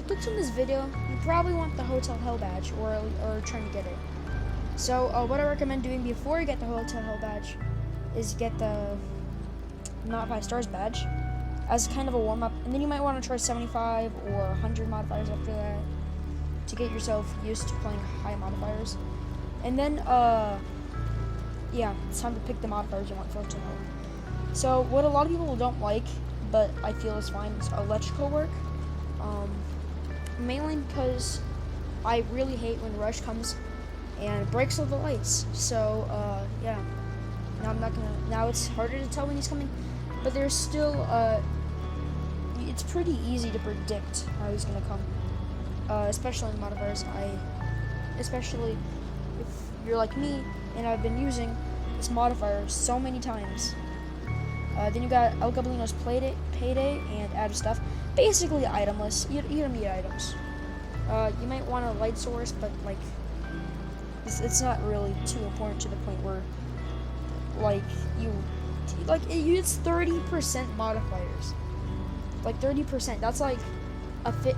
you clicked on this video, you probably want the Hotel Hell badge or trying to get it. So what I recommend doing before you get the Hotel Hell badge is get the not 5 stars badge as kind of a warm up, and then you might want to try 75 or 100 modifiers after that to get yourself used to playing high modifiers. And then yeah, it's time to pick the modifiers you want for Hotel Hell. So what a lot of people don't like, but I feel is fine, is electrical work. Mainly because I really hate when Rush comes and breaks all the lights. So yeah, now it's harder to tell when he's coming, but there's still it's pretty easy to predict how he's gonna come, especially in modifiers. Especially if you're like me and I've been using this modifier so many times. Then you got El Gabelino's Payday and Add Stuff. Basically itemless. You don't need items. You might want a light source, but like it's not really too important to the point where it's 30% modifiers. Like 30%. That's like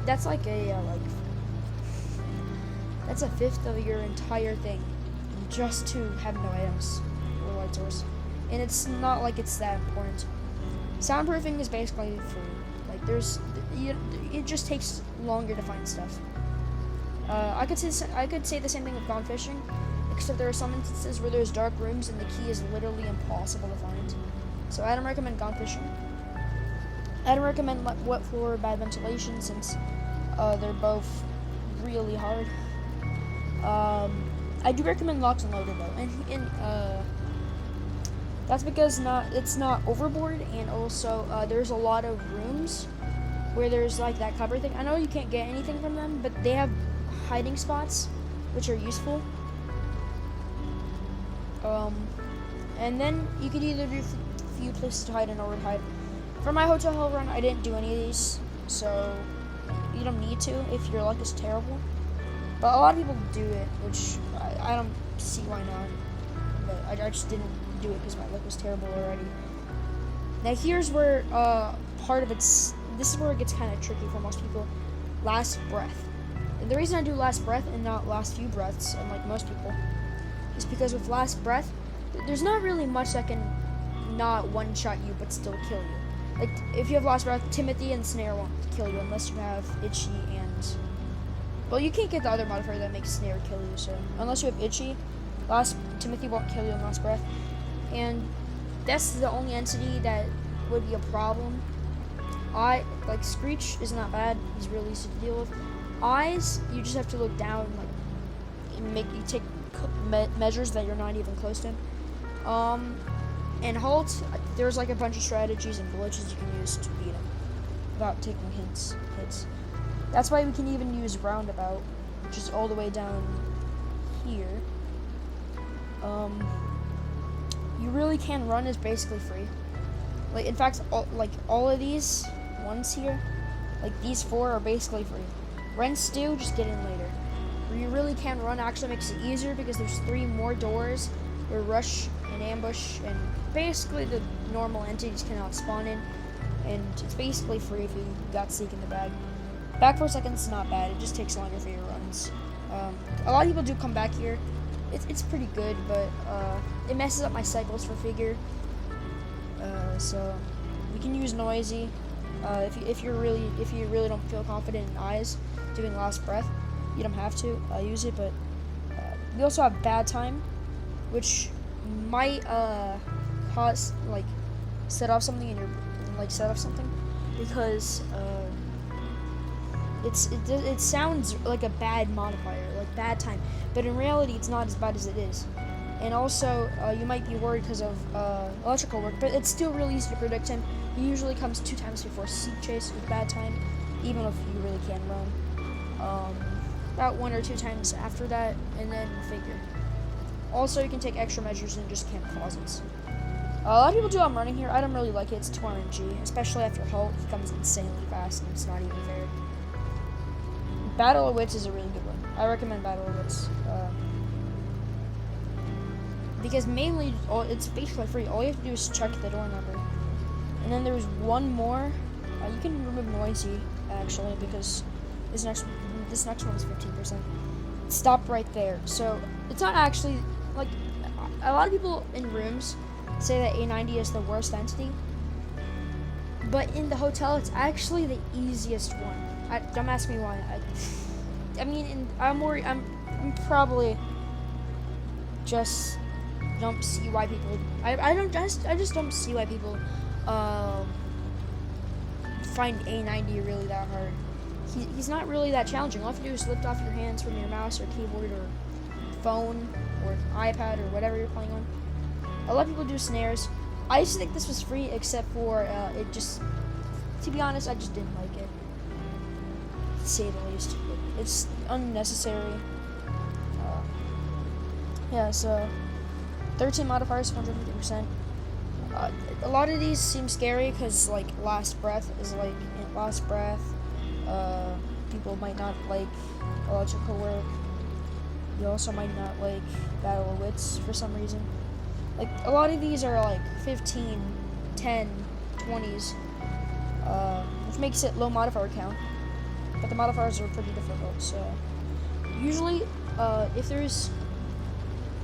that's a fifth of your entire thing just to have no items or light source. And it's not like it's that important. Soundproofing is basically free. Like it just takes longer to find stuff. I could say the same thing with Gone Fishing, except there are some instances where there's dark rooms and the key is literally impossible to find. So I don't recommend Gone Fishing. I don't recommend Wet Floor, Bad Ventilation, since they're both really hard. I do recommend Locked and Loaded though, and that's because it's not overboard, and also there's a lot of rooms where there's like that cover thing. I know you can't get anything from them, but they have hiding spots which are useful. And then you could either do a few places to hide and overhide hide. For my Hotel Hell run, I didn't do any of these, so you don't need to if your luck is terrible. But a lot of people do it, which I don't see why not. But I just didn't do it because my luck was terrible already. Now here's where this is where it gets kind of tricky for most people. Last Breath. And the reason I do Last Breath and not Last Few Breaths, unlike most people, is because with Last Breath, there's not really much that can not one-shot you but still kill you. Like, if you have Last Breath, Timothy and Snare won't kill you unless you have Itchy and... Well, you can't get the other modifier that makes Snare kill you, so... Unless you have Itchy, Timothy won't kill you in Last Breath. And that's the only entity that would be a problem. Screech is not bad. He's really easy to deal with. Eyes, you just have to look down, and you take measures that you're not even close to him. And Halt, there's like a bunch of strategies and glitches you can use to beat him without taking hits. That's why we can even use Roundabout, which is all the way down here. You really can run is basically free. Like, in fact, all of these ones here, like these 4 are basically free. Rent Stew, just get in later. Where you really can run actually makes it easier because there's 3 more doors where Rush and Ambush and basically the normal entities cannot spawn in, and it's basically free if you got Seek in the bag. Back 4 seconds is not bad, it just takes longer for your runs. A lot of people do come back here. It's pretty good, but it messes up my cycles for figure. So we can use Noisy. If you really don't feel confident in Eyes doing Last Breath, you don't have to use it. But we also have Bad Time, which might cause set off something because it sounds like a bad modifier, like Bad Time, but in reality it's not as bad as it is. And also you might be worried because of electrical work, but it's still really easy to predict him. He usually comes 2 times before Seek Chase with Bad Time, even if you really can't run. About 1 or 2 times after that, and then Figure. Also, you can take extra measures and just camp closets. A lot of people do I'm running here. I don't really like it. It's 2 RNG, especially after Halt. He comes insanely fast, and it's not even fair. Battle of Wits is a really good one. I recommend Battle of Wits. Because mainly, it's basically free. All you have to do is check the door number. And then there's one more. You can remove Noisy, actually, because This next one is 15%. Stop right there. So it's not actually like a lot of people in rooms say that A90 is the worst entity, but in the hotel it's actually the easiest one. Don't ask me why. I'm probably just don't see why people. I just don't see why people find A90 really that hard. He's not really that challenging. All you have to do is lift off your hands from your mouse or keyboard or phone or iPad or whatever you're playing on. A lot of people do snares. I used to think this was free, except for it just. To be honest, I just didn't like it. To say the least, it's unnecessary. Yeah, so 13 modifiers, 150%. A lot of these seem scary because like last breath is like in last breath. People might not like electrical work. You also might not like battle of wits for some reason. Like a lot of these are like 15, 10, 20s, which makes it low modifier count. But the modifiers are pretty difficult. So usually, if there's,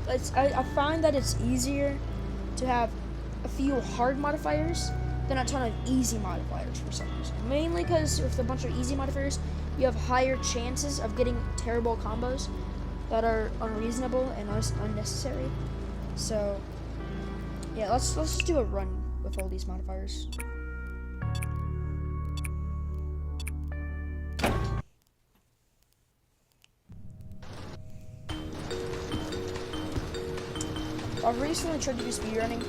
I find that it's easier to have a few hard modifiers than a ton of easy modifiers for some reason. Mainly because with a bunch of easy modifiers, you have higher chances of getting terrible combos that are unreasonable and unnecessary. So yeah, let's just do a run with all these modifiers. I've recently tried to do speedrunning,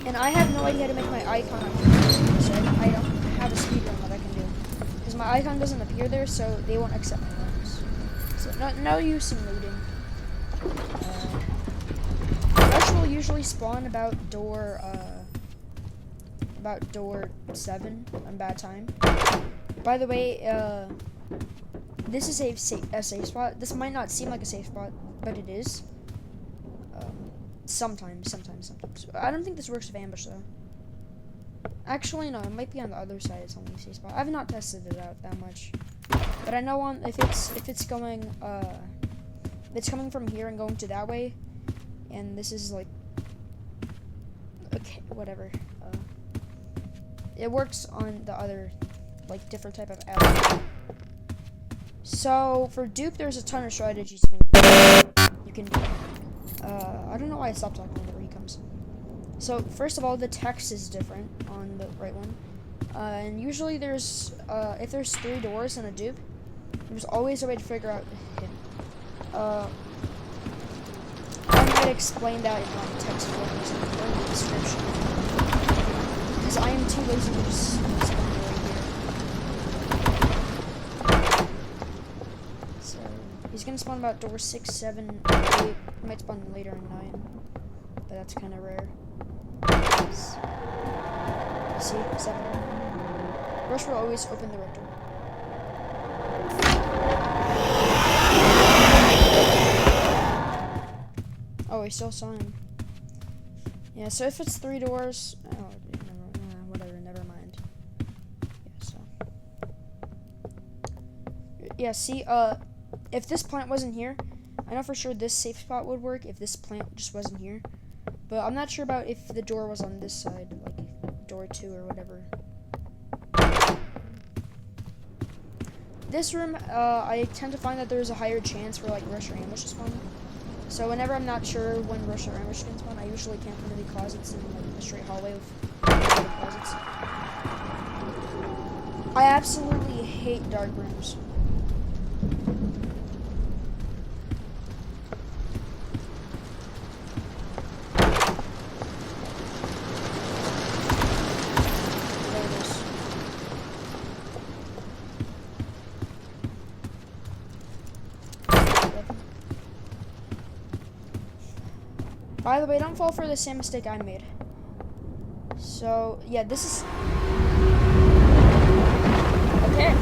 and I have no idea how to make my icon appear, so I don't have a speedrun that I can do. Because my icon doesn't appear there, so they won't accept my runs. So no use in looting. Rush will usually spawn about door 7 on bad time. By the way, this is a safe spot. This might not seem like a safe spot, but it is. Sometimes. I don't think this works with ambush though. Actually, no, it might be on the other side. It's only a safe spot. I've not tested it out that much, but I know if it's going it's coming from here and going to that way, and this is like okay, whatever. It works on the other like different type of alley. So for dupe, there's a ton of strategies you can do. I don't know why I stopped talking whenever he comes. So first of all, the text is different on the right one, and usually there's if there's 3 doors in a dupe, there's always a way to figure out him. I might explain that in like text form or something or in the description, because I am too lazy to just explain it right here. So he's gonna spawn about door 6, 7, 8. He might spawn later in 9, but that's kind of rare. See, 7. Rush will always open the right door. Oh, I still saw him. Yeah, so if it's 3 doors, whatever, never mind. Yeah, so. Yeah, see, if this plant wasn't here, I know for sure this safe spot would work if this plant just wasn't here. But I'm not sure about if the door was on this side, like door 2 or whatever. This room, I tend to find that there's a higher chance for like rush or ambush to spawn. So whenever I'm not sure when rush or ambush can spawn, I usually camp under the closets in like a straight hallway with closets. I absolutely hate dark rooms. By the way, don't fall for the same mistake I made. So, yeah, this is... Okay.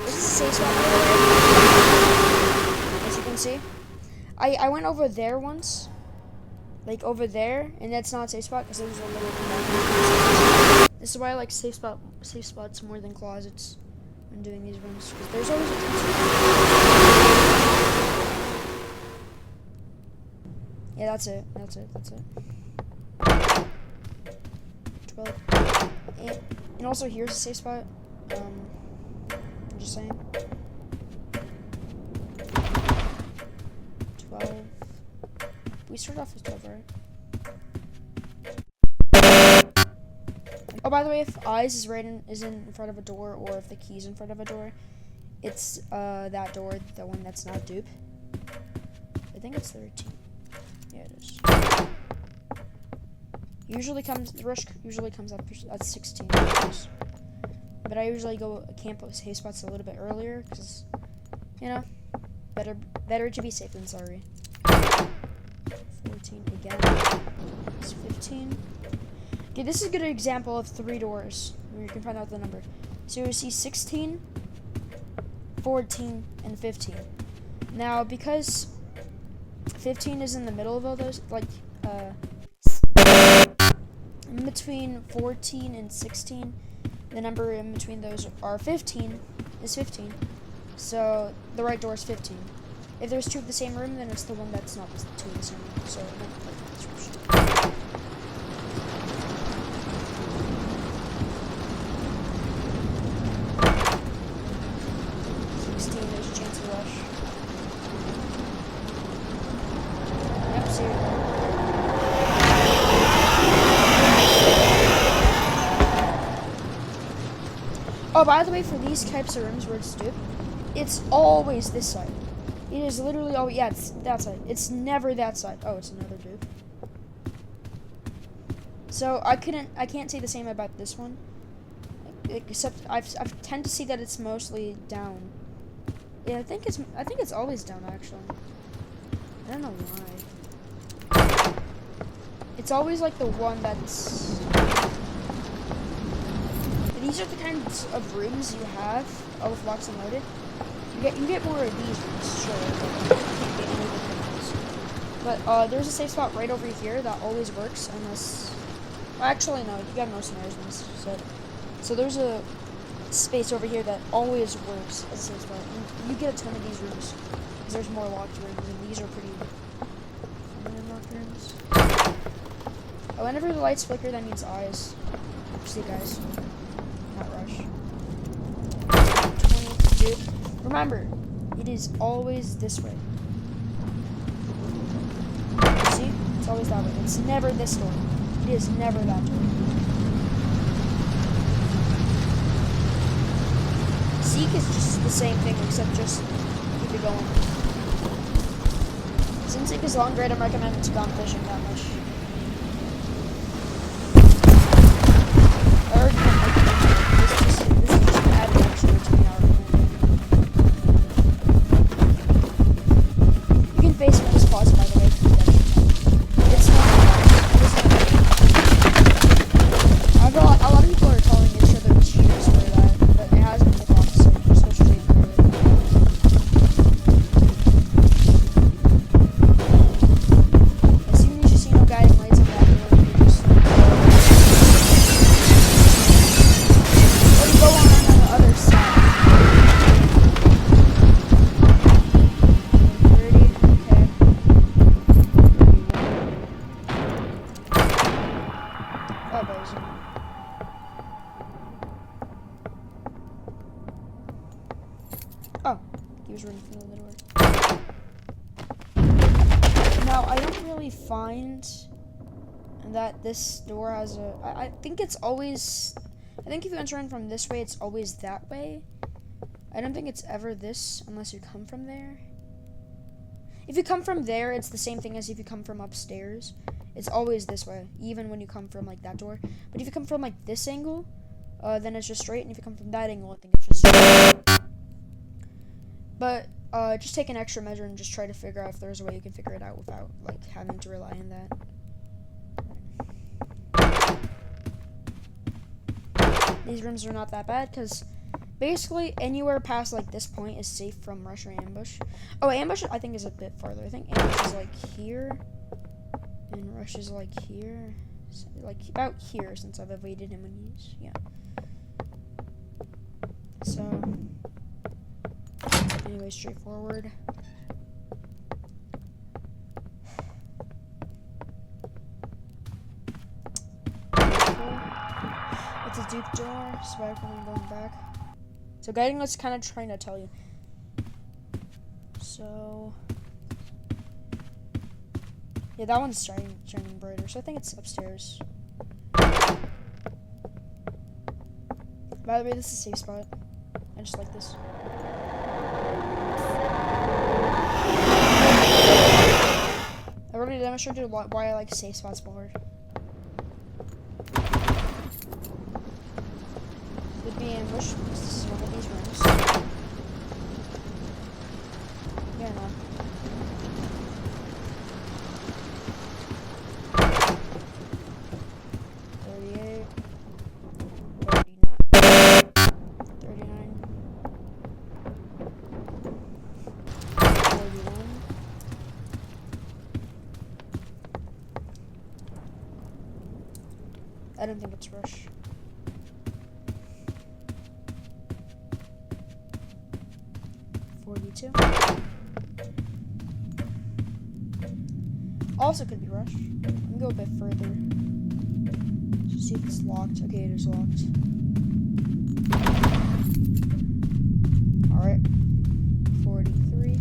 This is a safe spot, by the way. As you can see. I went over there once. Like, over there. And that's not a safe spot, because there's a little... This is why I like safe spots more than closets when doing these rooms, because there's always a Yeah, that's it. 12. And also here's a safe spot. I'm just saying. 12. We start off with 12, right? Oh, by the way, if eyes is in front of a door, or if the key's in front of a door, it's that door, the one that's not dupe. I think it's 13. Yeah, it is. The rush usually comes up at 16. But I usually go camp safe spots a little bit earlier, because, you know, better to be safe than sorry. 14 again. It's 15. Okay, this is a good example of 3 doors where you can find out the number. So you see 16, 14, and 15. Now, because 15 is in the middle of all those, like, in between 14 and 16, the number in between those are 15, is 15. So the right door is 15. If there's 2 of the same room, then it's the one that's not 2 of the same room. So don't click the description. There's a chance to rush. Yep, see you. Oh, by the way, for these types of rooms where it's dupe, it's always this side. It is literally always, yeah, it's that side. It's never that side. Oh, it's another dupe. So I can't say the same about this one, except I tend to see that it's mostly down. Yeah, I think it's always down, actually. I don't know why. It's always like the one that's. These are the kinds of rooms you have with Locked and Loaded. You get more of these rooms, sure. But you can't get any of the ones. But there's a safe spot right over here that always works, unless. Well, actually, no. You got no snares in this. So there's a space over here that always works as a safe spot. And you get a ton of these rooms because there's more locked rooms, and these are pretty locked rooms. Oh, whenever the lights flicker, that means eyes. See, guys, not rush. 20, dude. Remember, it is always this way. See, it's always that way. It's never this door. It is never that door. Seek is just the same thing, except just keep it going. Since Seek is longer, I don't recommend it to gone fishing that much. I already don't recommend it. This is just added extra to the hour. You can face with this pause, by the way, for the extra time. It's not a lot of people are calling each other cheaters for that, but it has been the opposite. Just go straight through it. As soon as you see no guiding lights on that door, you just or you go on the other side. 30, okay. 31. Oh, that was Oh, he was running from the door. Now, I don't really find that this door has a. I think it's always. I think if you enter in from this way, it's always that way. I don't think it's ever this unless you come from there. If you come from there, it's the same thing as if you come from upstairs. It's always this way, even when you come from like that door. But if you come from like this angle, then it's just straight. And if you come from that angle, I think it's just straight. But just take an extra measure and just try to figure out if there's a way you can figure it out without like having to rely on that. These rooms are not that bad because basically anywhere past like this point is safe from rush or ambush. Oh, ambush I think is a bit farther. I think ambush is like here and rush is like here. like about here, since I've evaded him when he's, yeah. So, anyway, straightforward. It's a dupe door, so I'm going back. So guiding was kind of trying to tell you. So, yeah, that one's shining brighter, so I think it's upstairs. By the way, this is a safe spot. I just like this. I already demonstrated why I like safe spots more. Would be ambush because this is one of these rooms. Yeah, no. I don't think it's rush. Also could be rush. Let me go a bit further. Just see if it's locked. Okay, it is locked. Alright. 43.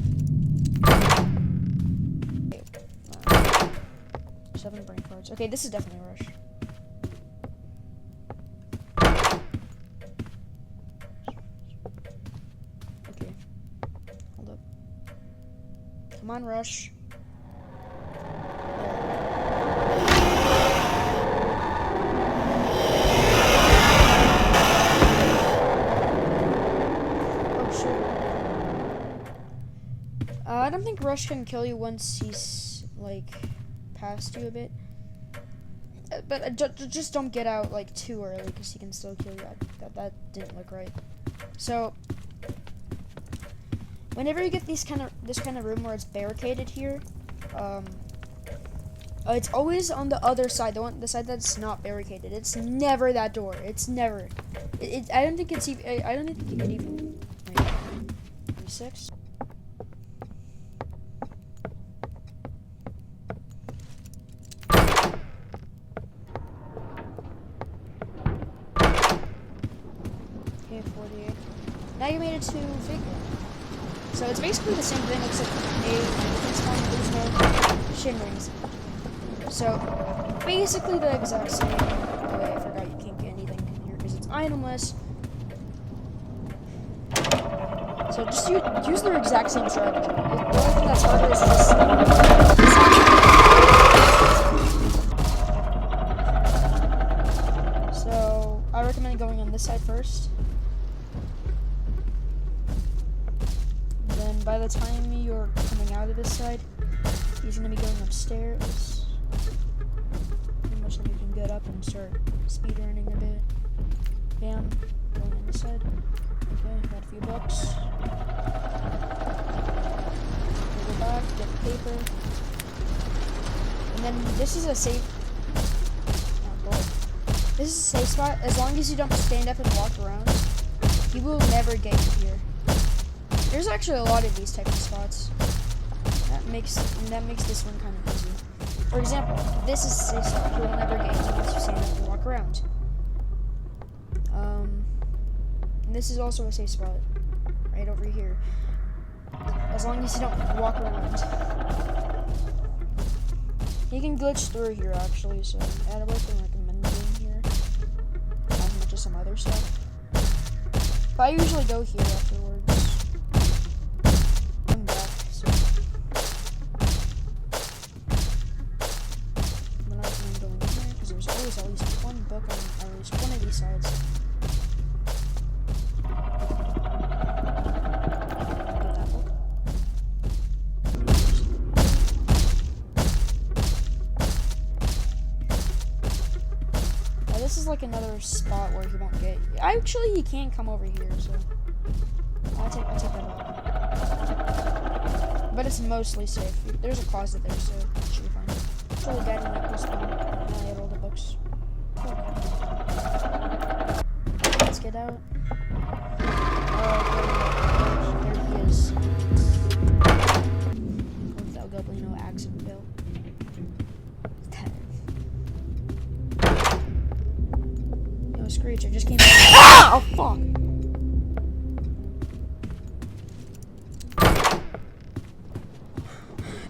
7 brain cards. Okay, this is definitely a rush. Okay. Hold up. Come on, rush. I don't think rush can kill you once he's like past you a bit, but just don't get out like too early because he can still kill you. That didn't look right. So whenever you get this kind of room where it's barricaded here, it's always on the other side, the side that's not barricaded. It's never that door. It's never. I don't think it's even. I don't think you can even. Wait, 36. Okay, 48. Now you made it to figure. So it's basically the same thing except there's no shimmerings. So basically the exact same. Oh wait, I forgot you can't get anything here because it's itemless. So just use the exact same strategy. The only thing that's harder is just. So I recommend going on this side first. And then by the time you're coming out of this side, he's gonna be going upstairs. Pretty much then you can get up and start speedrunning a bit. Bam, going on this side. Okay, got a few bucks. We'll go back, get the paper. And then this is a safe. Oh boy. This is a safe spot. As long as you don't stand up and walk around, you will never get you here. There's actually a lot of these types of spots. That makes this one kind of easy. For example, this is a safe spot. You will never get you unless you stand up and walk around. And this is also a safe spot, right over here. As long as you don't walk around. You can glitch through here actually, so I would recommend doing here as much as some other stuff. But I usually go here afterwards. I'm back, so then I recommend going here because there's always at least one book on at least one of these sides. This is like another spot where he won't get. Actually, he can come over here, so I'll take that out. But it's mostly safe. There's a closet there, so it should be fine. Actually, guiding like this one. I have all the books. get out. Oh, there he is. Without Goblino accident built. Yo, Screech, I just came back. Ah! Oh, fuck!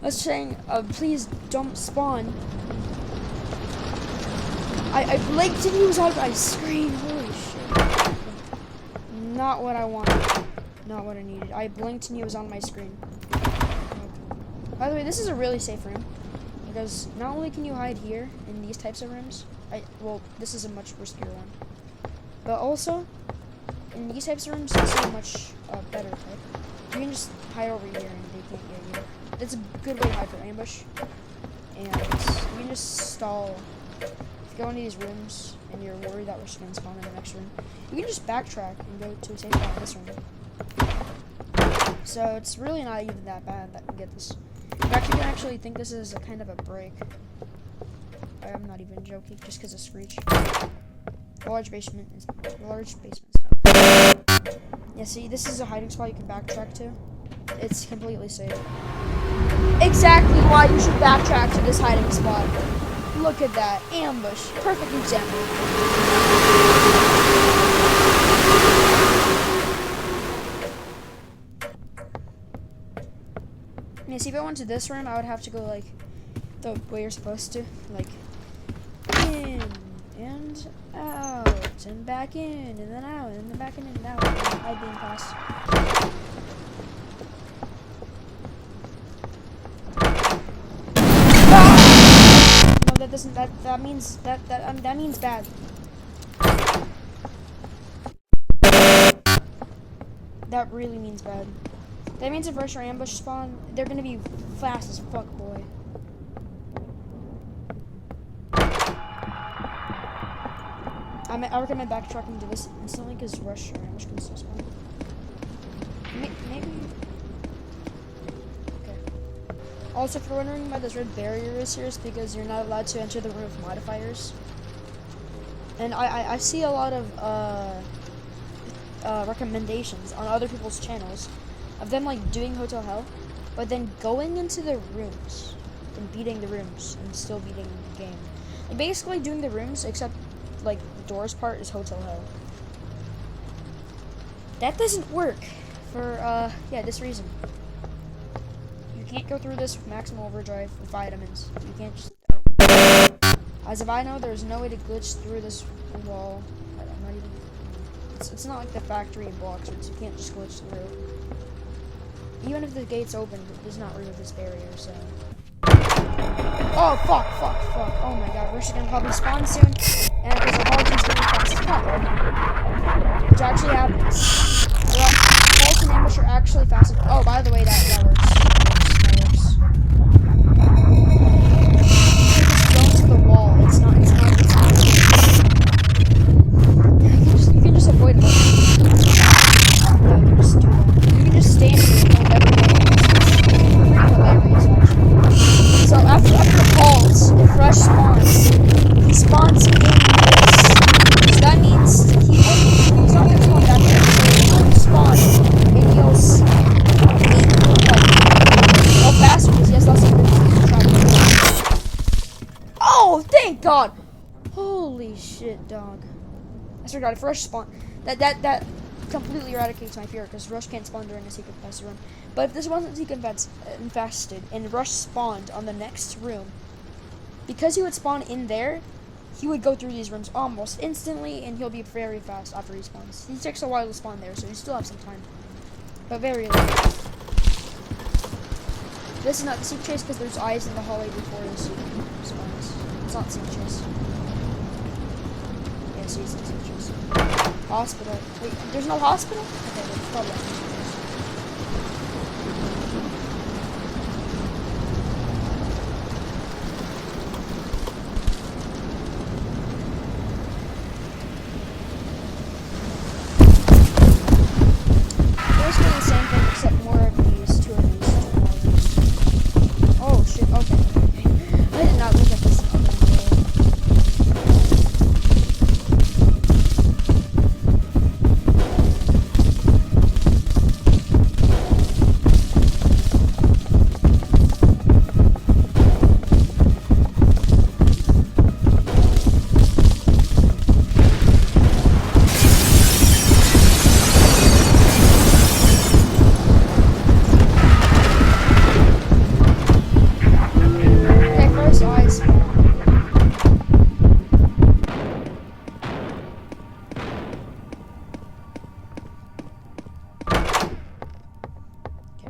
I was saying, please don't spawn. I blinked and he was on my screen. Holy shit. Not what I wanted. Not what I needed. I blinked and he was on my screen. By the way, this is a really safe room. Because not only can you hide here in these types of rooms. Well, this is a much riskier one. But also, in these types of rooms, this is a much better type. You can just hide over here and they can't get you. It's a good way to hide for ambush. And you can just stall. If you go into these rooms and you're worried that we're just going to spawn in the next room, you can just backtrack and go to a safe spot in this room. So it's really not even that bad that you get this. In fact, you can actually think this is a kind of a break. I'm not even joking, just because of Screech. Large basements have. Yeah, see, this is a hiding spot you can backtrack to. It's completely safe. Exactly why you should backtrack to this hiding spot. Look at that. Ambush. Perfect example. Yeah, see, if I went to this room, I would have to go, like, the way you're supposed to. Like, in, and out, and back in, and then out, and then back in, and out. I'd be past. No, that doesn't, that means bad. That really means bad. That means if rush or ambush spawn, they're gonna be fast as fuck, boy. I recommend backtracking to this instantly because rush or ambush can still spawn. Maybe. Okay. Also, if you're wondering why this red barrier is here, it's because you're not allowed to enter the room with modifiers. And I see a lot of recommendations on other people's channels of them like doing Hotel Hell, but then going into the rooms and beating the rooms and still beating the game. Like basically doing the rooms except like the doors part is Hotel Hell. That doesn't work for this reason. You can't go through this with maximum overdrive with vitamins. You can't just as if I know there's no way to glitch through this wall. I'm not even it's not like the factory in blocks where you can't just glitch through. Even if the gate's open, it does not remove this barrier, so. Oh, fuck. Oh my god, Rush is gonna probably spawn soon. And because the Hulk is getting fast as fuck. Which actually happens. Hulk and ambush are actually fast as. Oh, by the way, that works. That works. You can just go into the wall. It's not. You can just avoid it. Yeah, you can just do that. You can just stand here and never go. It's hilarious, actually. So after the calls, if Rush spawns, he spawns in this. So that means he's not going to spawn back there. He'll spawn and he'll go faster because he has less of a travel. Oh, thank God! Holy shit, dog. I forgot, if Rush spawn, that completely eradicates my fear because Rush can't spawn during a secret infested room. But if this wasn't secret infested and Rush spawned on the next room, because he would spawn in there, he would go through these rooms almost instantly and he'll be very fast after he spawns. He takes a while to spawn there, so you still have some time. But very late. This is not the secret chase because there's eyes in the hallway before the secret spawns. It's not the secret chase. Yeah, see, it's the secret chase. Hospital. Wait, there's no hospital? Okay, there's probably not. Basically the same thing except more of these, two of these. Oh shit, okay. I did not look at this in other way.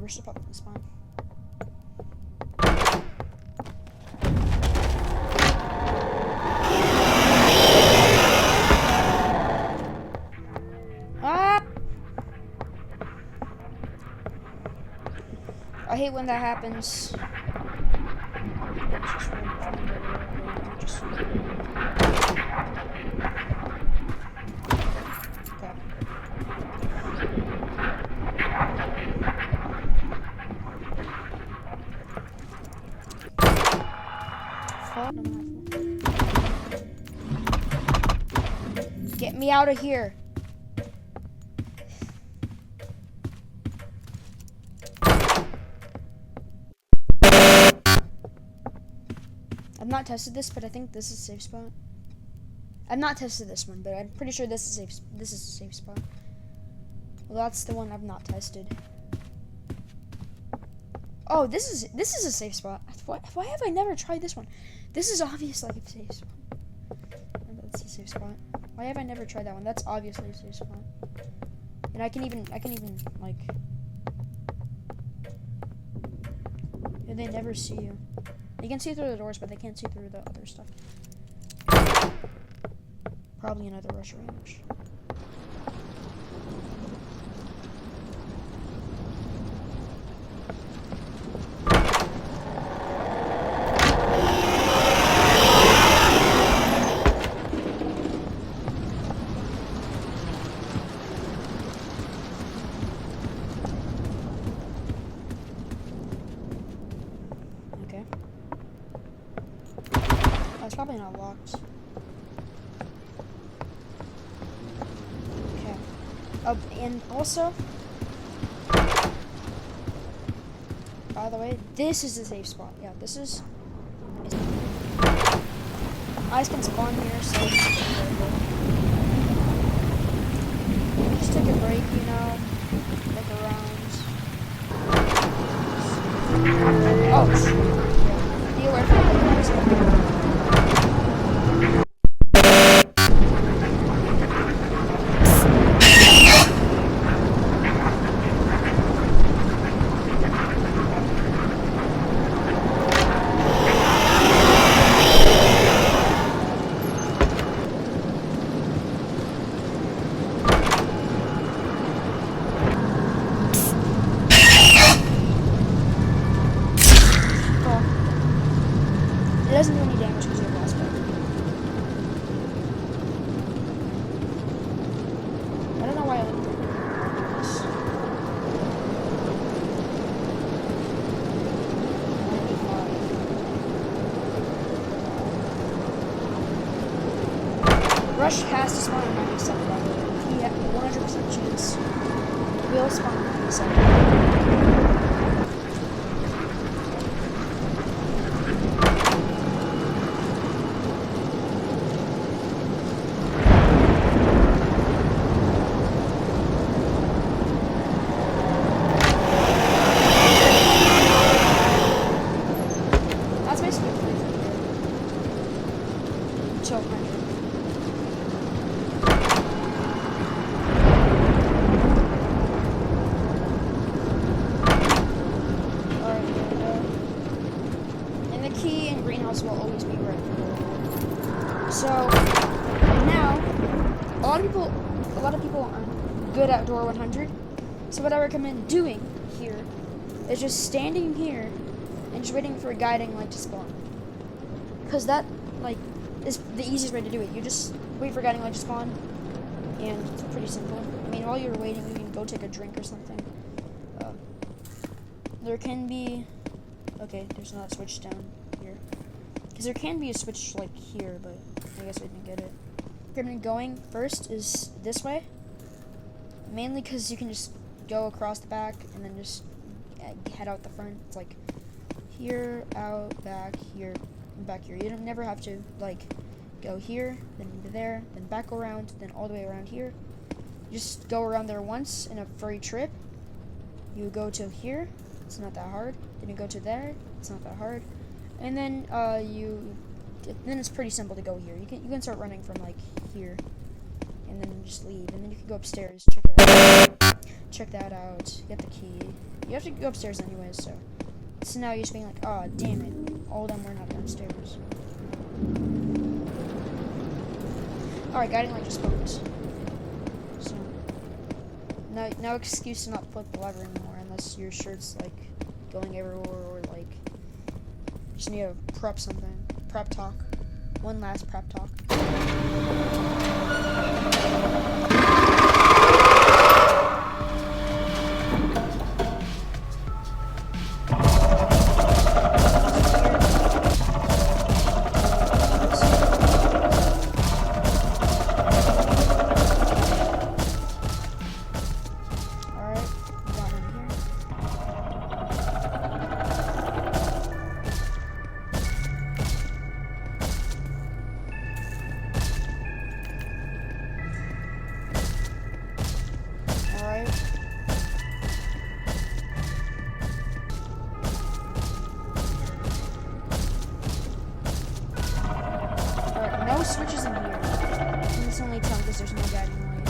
Rush should probably spawn. Ah! I hate when that happens. Get me out of here. I've not tested this, but I think this is a safe spot. I've not tested this one, but I'm pretty sure this is a safe spot. Well, that's the one I've not tested. Oh, this is a safe spot. Why have I never tried this one? This is obviously like a safe spot. That's a safe spot. Why have I never tried that one? That's obviously a safe spot. And I can even like. Yeah, they never see you. You can see through the doors, but they can't see through the other stuff. Probably another rush range. Okay. Oh, it's probably not locked. Okay. And also, by the way, this is the safe spot. Yeah, this is. Eyes can spawn here, so just take a break, you know, look around. Oh, yeah. Be aware from the eyes. It doesn't do any damage because you have lost it. I don't know why I looked at this. Rush has to spawn at 97, by the way. He had 100% chance. Will spawn at 97. Key and greenhouse will always be red. So now a lot of people aren't good at door 100. So what I recommend doing here is just standing here and just waiting for a guiding light to spawn. Because that like is the easiest way to do it. You just wait for a guiding light to spawn, and it's pretty simple. I mean, while you're waiting, you can go take a drink or something. There can be. Okay, there's not a switch down here. Because there can be a switch, like, here, but I guess I didn't get it. Okay, going first is this way. Mainly because you can just go across the back and then just head out the front. It's like here, out, back, here, and back here. You don't never have to, like, go here, then there, then back around, then all the way around here. You just go around there once in a free trip. You go to here. It's not that hard. Then you go to there. It's not that hard. And then then it's pretty simple to go here. You can start running from like here, and then just leave. And then you can go upstairs. Check it out. check that out. Get the key. You have to go upstairs anyways, so now you're just being like, oh, damn it. All of them were not downstairs. Alright, guiding light just spawned. So, no excuse to not flip the lever anymore unless your shirt's, like, going everywhere or, like, just need to prep something. Prep talk. One last prep talk. No switches in here. And this only tells us there's no guiding light.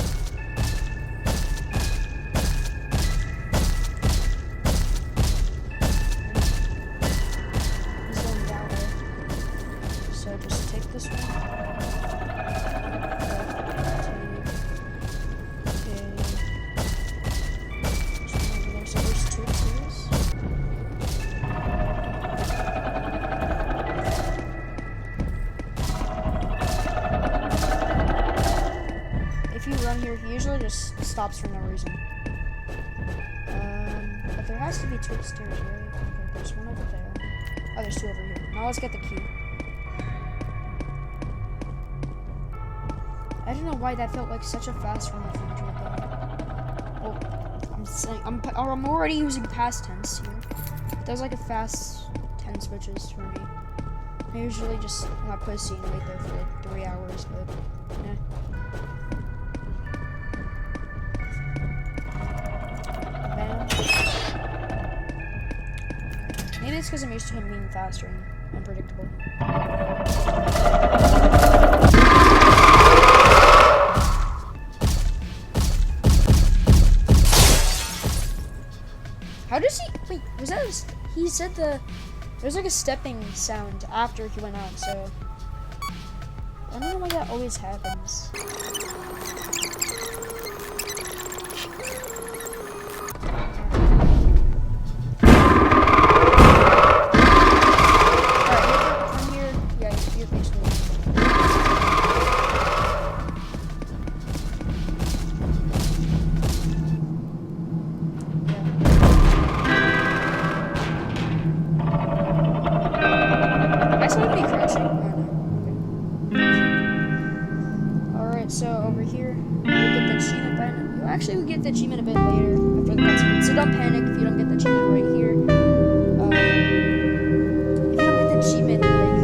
He's going down there. So just take this one. Okay. So there's two tiers. If you run here, he usually just stops for no reason. But there has to be two upstairs, right? Okay, there's one over there. Oh, there's two over here. Now let's get the key. I don't know why that felt like such a fast run for me to go. Well, I'm saying I'm already using past tense here. That was like a fast 10 switches for me. I usually just not pussy and wait there for like 3 hours, but yeah. Maybe it's because I'm used to him being faster and unpredictable. How does he... Wait, was that... He said there's like a stepping sound after he went out, so... I don't know why that always happens. So over here, you'll get the achievement then. You actually will get the achievement a bit later after the cutscene. So don't panic if you don't get the achievement right here. If you don't get the achievement, like,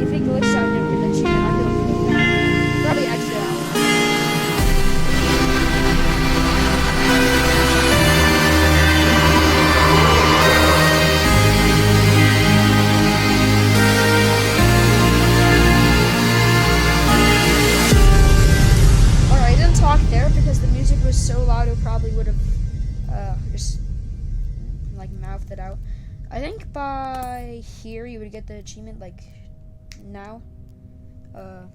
if it glitches out and you don't get the achievement, I feel really bad. Probably extra out. There because the music was so loud it probably would have just like mouthed it out. I think by here you would get the achievement like now. I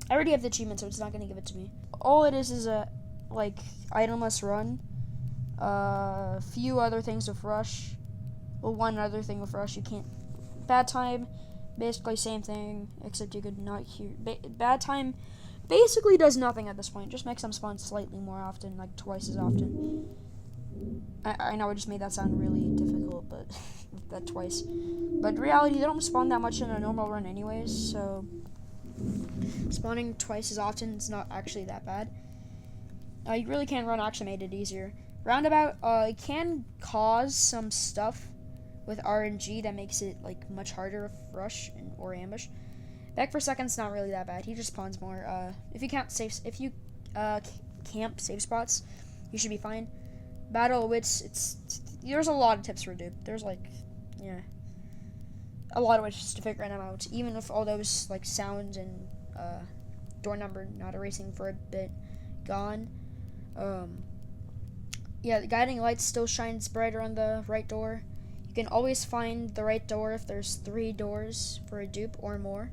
already have the achievement, so it's not gonna give it to me. All it is a like itemless run. Few other things with rush. Well, one other thing with rush, you can't. Bad time, basically same thing, except you could not hear. Bad time basically does nothing at this point. Just makes them spawn slightly more often, like twice as often. I know I just made that sound really difficult, but that twice. But in reality, they don't spawn that much in a normal run anyways, so spawning twice as often is not actually that bad. You really can run actually made it easier. Roundabout, it can cause some stuff with RNG that makes it like much harder with rush or ambush. Back for seconds, not really that bad. He just spawns more. If you camp safe spots, you should be fine. Battle wits, there's a lot of tips for dupe. There's like, yeah, a lot of ways to figure them out. Even with all those like sounds and door number not erasing for a bit gone, Yeah, the guiding light still shines brighter on the right door. You can always find the right door if there's 3 doors for a dupe or more.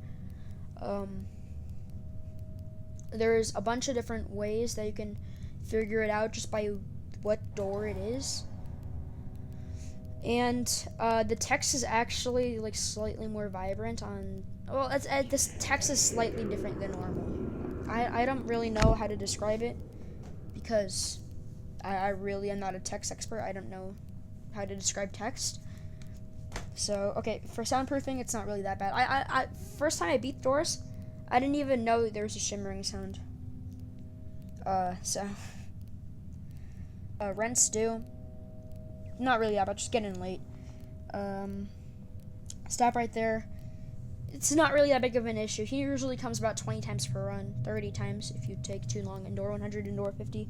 There's a bunch of different ways that you can figure it out just by what door it is. And the text is actually like slightly more vibrant on. Well, this text is slightly different than normal. I don't really know how to describe it because I really am not a text expert. I don't know how to describe text. So okay, for soundproofing, it's not really that bad. I first time I beat doors, I didn't even know there was a shimmering sound. Rent's due. Not really that bad, just getting late. Stop right there. It's not really that big of an issue. He usually comes about 20 times per run, 30 times if you take too long, and door 100 and door 50.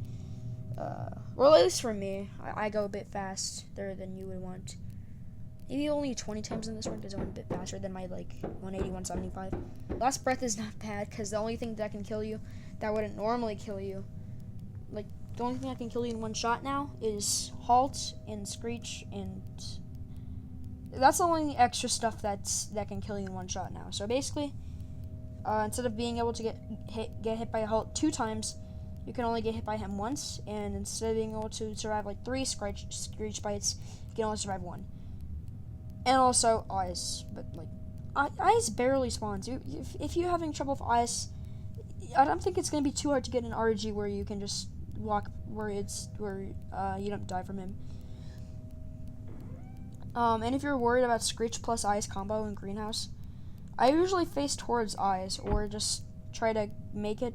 Well, at least for me, I go a bit faster than you would want. Maybe only 20 times in this one because I went a bit faster than my, like, 180, 175. Last breath is not bad because the only thing that can kill you that wouldn't normally kill you, like, the only thing that can kill you in one shot now is halt and screech, and that's the only extra stuff that can kill you in one shot now. So basically, instead of being able to get hit by a halt 2 times, you can only get hit by him once, and instead of being able to survive like 3 screech bites, you can only survive 1. And also ice, but like ice barely spawns. If you're having trouble with ice, I don't think it's gonna be too hard to get an RG where you can just walk where you don't die from him. And if you're worried about screech plus ice combo in greenhouse, I usually face towards eyes or just try to make it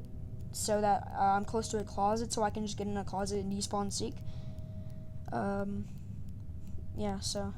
so that I'm close to a closet so I can just get in a closet and despawn seek. Yeah, so